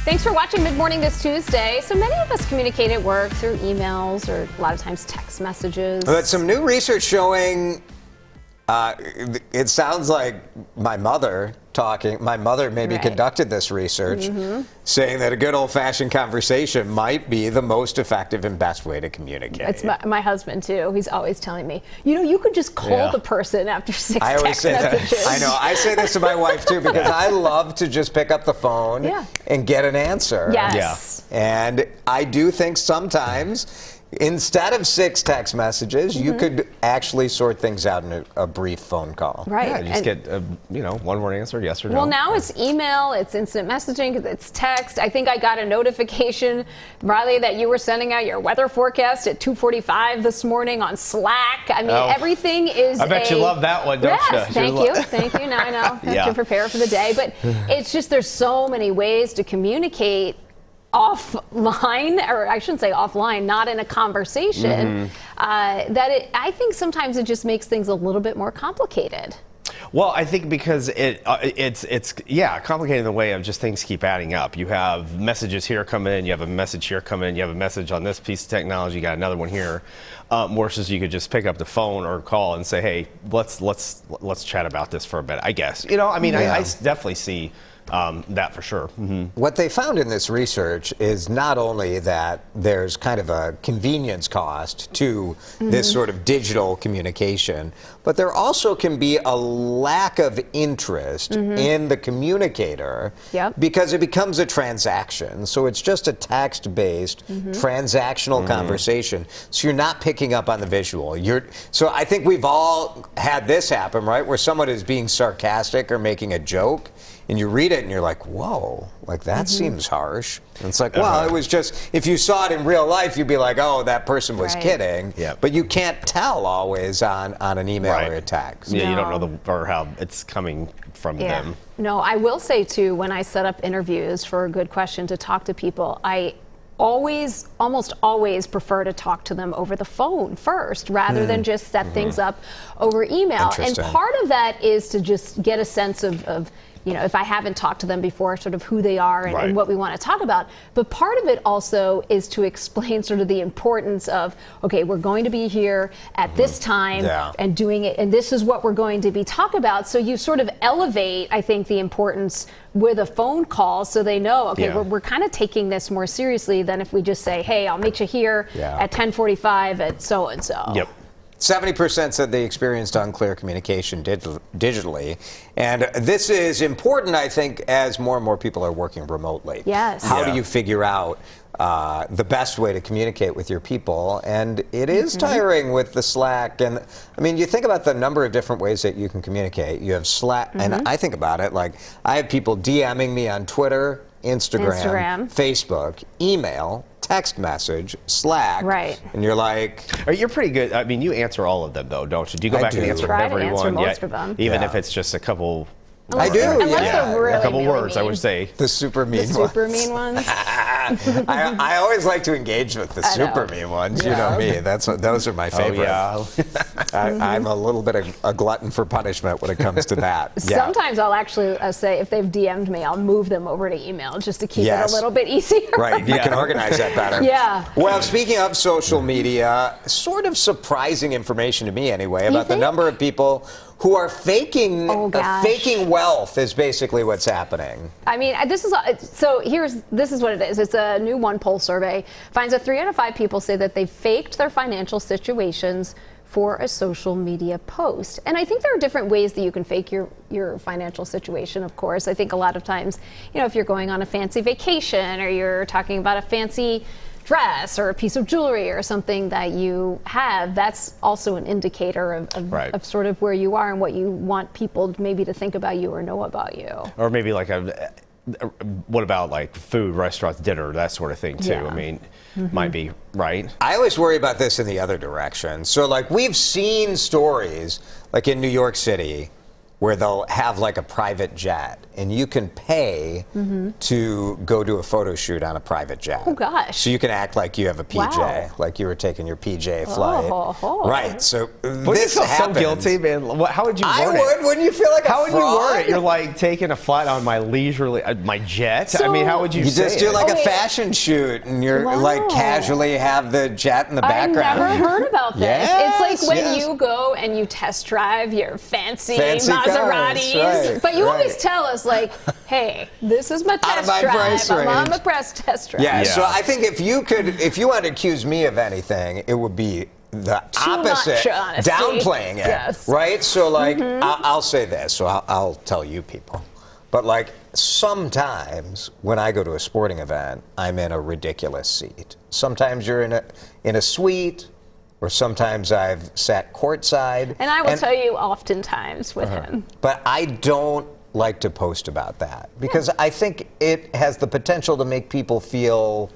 Thanks for watching Mid Morning this Tuesday. So many of us communicate at work through emails or a lot of times text messages. But some new research showing, it sounds like my mother maybe conducted this research, saying that a good old-fashioned conversation might be the most effective and best way to communicate. It's my husband, too. He's always telling me, you could just call the person after 6 I always text say messages. that. I know. I say this to my wife, too, because I love to just pick up the phone and get an answer. Yes. And I do think sometimes, instead of 6 text messages, you could actually sort things out in a brief phone call. Right. Yeah, just get one word answer, yes or no. Well, now it's email, it's instant messaging, it's text. I think I got a notification, Riley, that you were sending out your weather forecast at 2:45 this morning on Slack. I mean, everything is. I bet you love that one, don't you? Yes, thank you. Thank you. Now I know I have to prepare for the day. But it's just there's so many ways to communicate offline, or I shouldn't say offline, not in a conversation, I think sometimes it just makes things a little bit more complicated. Well, I think because it's complicated in the way of just things keep adding up. You have messages here come in, you have a message here come in, you have a message on this piece of technology, you got another one here. Versus you could just pick up the phone or call and say, hey, let's chat about this for a bit. I guess I definitely see that for sure. What they found in this research is not only that there's kind of a convenience cost to this sort of digital communication, but there also can be a lack of interest in the communicator because it becomes a transaction. So it's just a text-based transactional conversation. So you're not picking up on the visual. So I think we've all had this happen, right? Where someone is being sarcastic or making a joke, and you read it and you're like, whoa, like that seems harsh. And it's like, well, it was just, if you saw it in real life, you'd be like, oh, that person was kidding. But you can't tell always on an email or a text. Yeah, you don't know or how it's coming from them. No, I will say too, when I set up interviews for a good question to talk to people, I almost always prefer to talk to them over the phone first rather than just set things up over email. And part of that is to just get a sense of if I haven't talked to them before, sort of who they are and what we want to talk about. But part of it also is to explain sort of the importance of, okay, we're going to be here at this time and doing it, and this is what we're going to be talking about. So you sort of elevate, I think, the importance with a phone call so they know, okay, we're kind of taking this more seriously than if we just say, hey, I'll meet you here at 10:45 at so-and-so. 70% said they experienced unclear communication digitally. And this is important, I think, as more and more people are working remotely. How do you figure out the best way to communicate with your people? And it is tiring with the Slack. And I mean, you think about the number of different ways that you can communicate. You have Slack, and I think about it like I have people DMing me on Twitter, Instagram, Facebook, email, text message, Slack, and you're like... You're pretty good. I mean, you answer all of them, though, don't you? Do you go back and answer everyone? Most of them. Even if it's just a couple... I do, a couple words, I would say. The super mean ones. The super mean ones. I always like to engage with the super mean ones. You know me. Those are my favorite. I'm a little bit of a glutton for punishment when it comes to that. Sometimes I'll actually say, if they've DM'd me, I'll move them over to email just to keep it a little bit easier. Right. You can organize that better. Well, speaking of social media, sort of surprising information to me anyway about the number of people who are faking wealth is basically what's happening. I mean, this is what it is. It's a new OnePoll survey. Finds that 3 out of 5 people say that they faked their financial situations for a social media post. And I think there are different ways that you can fake your financial situation, of course. I think a lot of times, if you're going on a fancy vacation or you're talking about a fancy dress or a piece of jewelry or something that you have, that's also an indicator of sort of where you are and what you want people maybe to think about you or know about you. Or maybe like what about like food, restaurants, dinner, that sort of thing too? I mean, might be, right? I always worry about this in the other direction. So like we've seen stories like in New York City where they'll have like a private jet, and you can pay to go do a photo shoot on a private jet. Oh gosh! So you can act like you have a PJ, like you were taking your PJ flight. Right. So this you feel happens. so guilty, man. How would you word I it? would. Wouldn't you feel like a How would you fraud? word it? You're like taking a flight on my leisurely, my jet. I mean, how would you You say just do it? like a fashion shoot, and you're like casually have the jet in the background. I've never heard about this. Yes, it's like when yes. you go and you test drive your fancy cars, Maseratis, right, but you right. always tell us like, "Hey, this is my test my drive. price I'm on range." the press test drive." Yeah, Yeah. so I think if you wanted to accuse me of anything, it would be the opposite, much honesty. downplaying it, Yes. right? So like, I'll say this, so I'll tell you people, but like sometimes when I go to a sporting event, I'm in a ridiculous seat. Sometimes you're in a suite, or sometimes I've sat courtside. And I will tell you, oftentimes with him. But I don't like to post about that because I think it has the potential to make people feel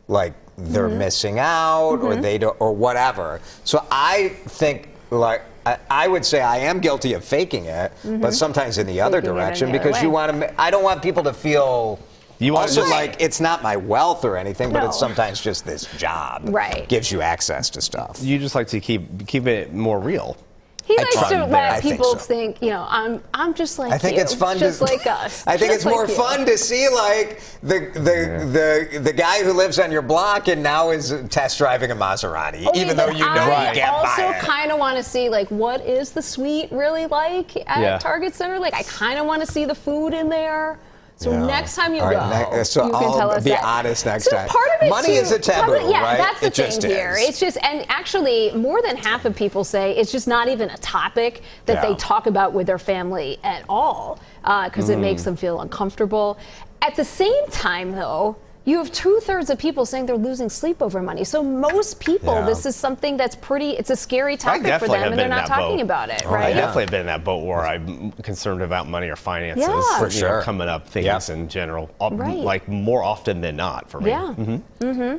like they're missing out or they don't or whatever. So I think like I would say I am guilty of faking it, but sometimes in the other Faking it in direction the other because you way. want to. I don't want people to feel. You want Also, to like, it's not my wealth or anything, but No. it's sometimes just this job Right. gives you access to stuff. You just like to keep it more real. He I likes try. to I let think people so. think, I'm just like I think you, it's fun just to, like us. I think just it's more like you. fun to see like the guy who lives on your block and now is test driving a Maserati, Only even though that you know I you can't buy also it. kind of want to see like what is the suite really like at Yeah. Target Center. Like I kind of want to see the food in there. So Yeah. next time you All go, right, so you can I'll tell us be that. honest next so time. Part of it Money too, is a taboo, probably, yeah, right? that's the It just thing here. is. It's just, and actually, more than half of people say it's just not even a topic that Yeah. they talk about with their family at all because it makes them feel uncomfortable. At the same time, though, you have 2/3 of people saying they're losing sleep over money. So most people, Yeah. this is something that's it's a scary topic for definitely them, have and they're been in not that talking boat. about it, Oh, right? I yeah. definitely have been in that boat where I'm concerned about money or finances. Yeah. For you know, sure. coming up things Yeah. in general, Right. like more often than not for me. Yeah.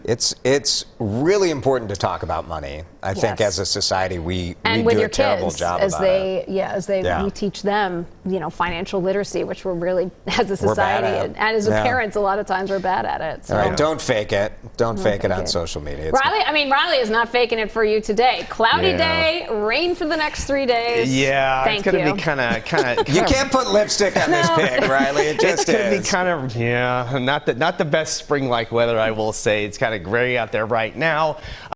It's really important to talk about money. I think Yes. as a society we And with do your a terrible kids, job as about it. Yeah. we teach them, financial literacy, which we're really, as a We're bad society at. and as Yeah. parents, a lot of times we're bad at it. So. All right, don't fake it. Don't fake it fake on it. social media. It's Riley is not faking it for you today. Cloudy Yeah. day, rain for the next 3 days. Yeah, Thank it's gonna you. be kind of. You can't put lipstick on this pig, Riley. It It's just gonna be is. kind of not the best spring-like weather. I will say it's kind of gray out there right now.